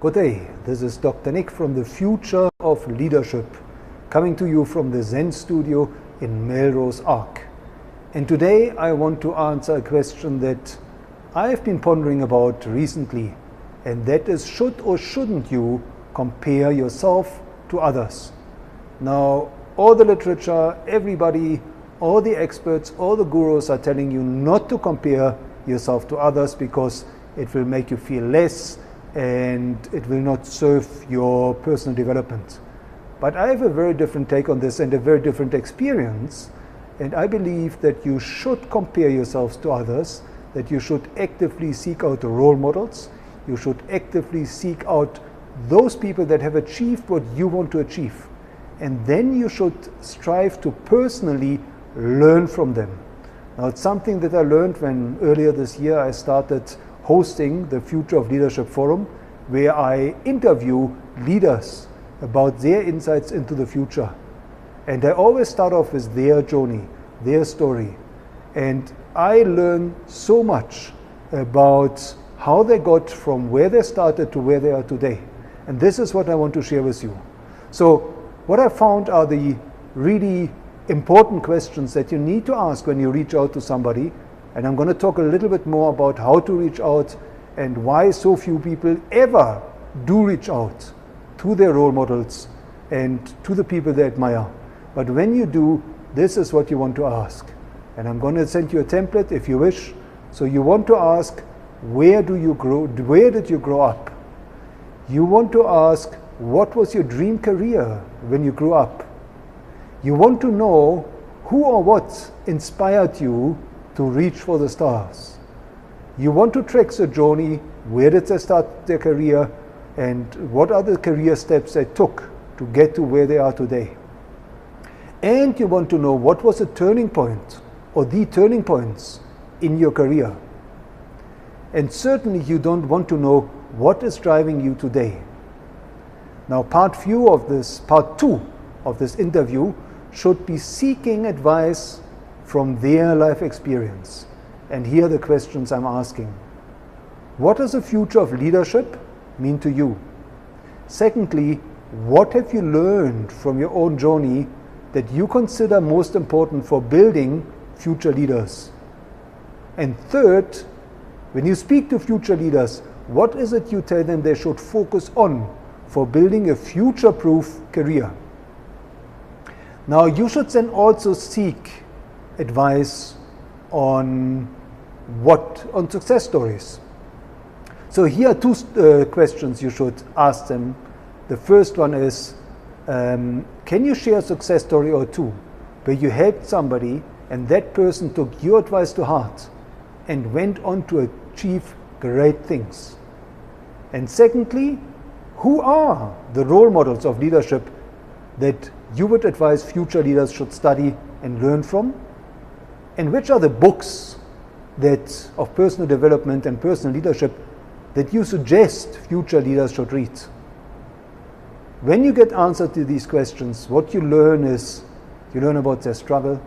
Good day, this is Dr. Nick from the Future of Leadership, coming to you from the Zen studio in Melrose Arc. And today I want to answer a question that I've been pondering about recently, and that is, should or shouldn't you compare yourself to others? Now, all the literature, everybody, all the experts, all the gurus are telling you not to compare yourself to others because it will make you feel less and it will not serve your personal development. But I have a very different take on this and a very different experience, and I believe that you should compare yourselves to others, that you should actively seek out role models, you should actively seek out those people that have achieved what you want to achieve, and then you should strive to personally learn from them. Now, it's something that I learned when earlier this year I started hosting the Future of Leadership Forum, where I interview leaders about their insights into the future. And I always start off with their journey, their story. And I learn so much about how they got from where they started to where they are today. And this is what I want to share with you. So what I found are the really important questions that you need to ask when you reach out to somebody. And I'm going to talk a little bit more about how to reach out and why so few people ever do reach out to their role models and to the people they admire. But when you do, this is what you want to ask. And I'm going to send you a template if you wish. So you want to ask, where did you grow up? You want to ask, what was your dream career when you grew up? You want to know who or what inspired you to reach for the stars. You want to track the journey, where did they start their career, and what are the career steps they took to get to where they are today. And you want to know what was the turning point or the turning points in your career. And certainly you don't want to know what is driving you today. Now, part two of this interview should be seeking advice from their life experience. And here are the questions I'm asking. What does the future of leadership mean to you? Secondly, what have you learned from your own journey that you consider most important for building future leaders? And third, when you speak to future leaders, what is it you tell them they should focus on for building a future-proof career? Now, you should then also seek advice on success stories. So here are two questions you should ask them. The first one is, can you share a success story or two where you helped somebody and that person took your advice to heart and went on to achieve great things? And secondly, who are the role models of leadership that you would advise future leaders should study and learn from? And which are the books of personal development and personal leadership that you suggest future leaders should read? When you get answer to these questions, what you learn is, you learn about their struggle,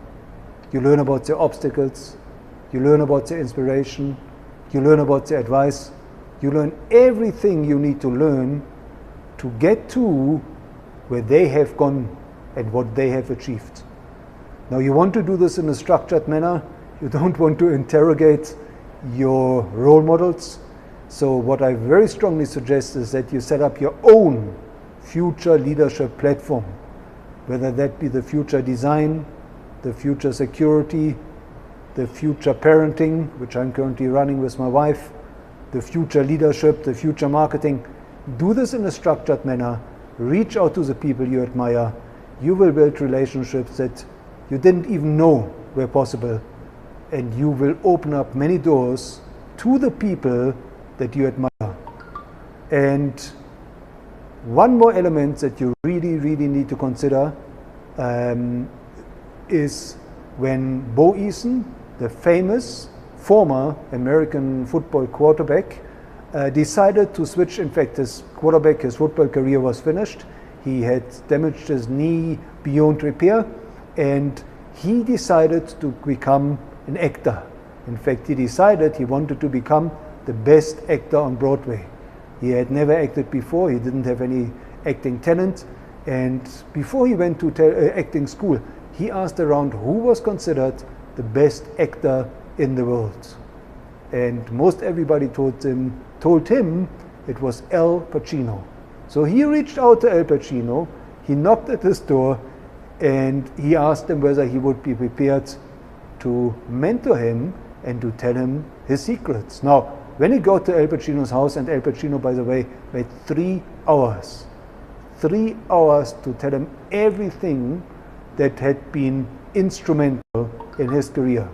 you learn about their obstacles, you learn about their inspiration, you learn about their advice, you learn everything you need to learn to get to where they have gone and what they have achieved. Now, you want to do this in a structured manner. You don't want to interrogate your role models. So what I very strongly suggest is that you set up your own future leadership platform, whether that be the future design, the future security, the future parenting, which I'm currently running with my wife, the future leadership, the future marketing. Do this in a structured manner. Reach out to the people you admire. You will build relationships that you didn't even know were possible, and you will open up many doors to the people that you admire. And one more element that you really, really need to consider is when Bo Eason, the famous former American football quarterback, decided to switch. In fact, his football career was finished. He had damaged his knee beyond repair, and he decided to become an actor. In fact, he decided he wanted to become the best actor on Broadway. He had never acted before. He didn't have any acting talent. And before he went to acting school, he asked around who was considered the best actor in the world. And most everybody told him it was Al Pacino. So he reached out to Al Pacino, he knocked at his door, and he asked him whether he would be prepared to mentor him and to tell him his secrets. Now, when he got to Al Pacino's house, and Al Pacino, by the way, made 3 hours to tell him everything that had been instrumental in his career.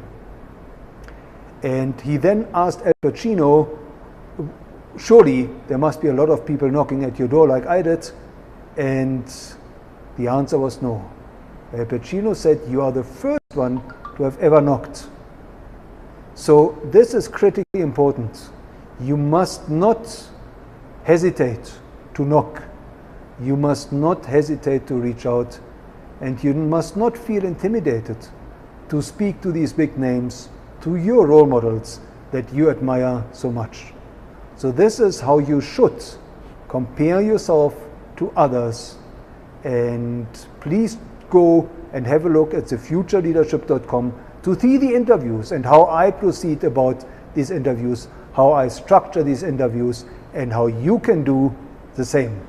And he then asked Al Pacino, surely there must be a lot of people knocking at your door like I did. And the answer was no. Al Pacino said, you are the first one to have ever knocked. So this is critically important. You must not hesitate to knock. You must not hesitate to reach out. And you must not feel intimidated to speak to these big names, to your role models that you admire so much. So this is how you should compare yourself to others. And please go and have a look at thefutureleadership.com to see the interviews and how I proceed about these interviews, how I structure these interviews, and how you can do the same.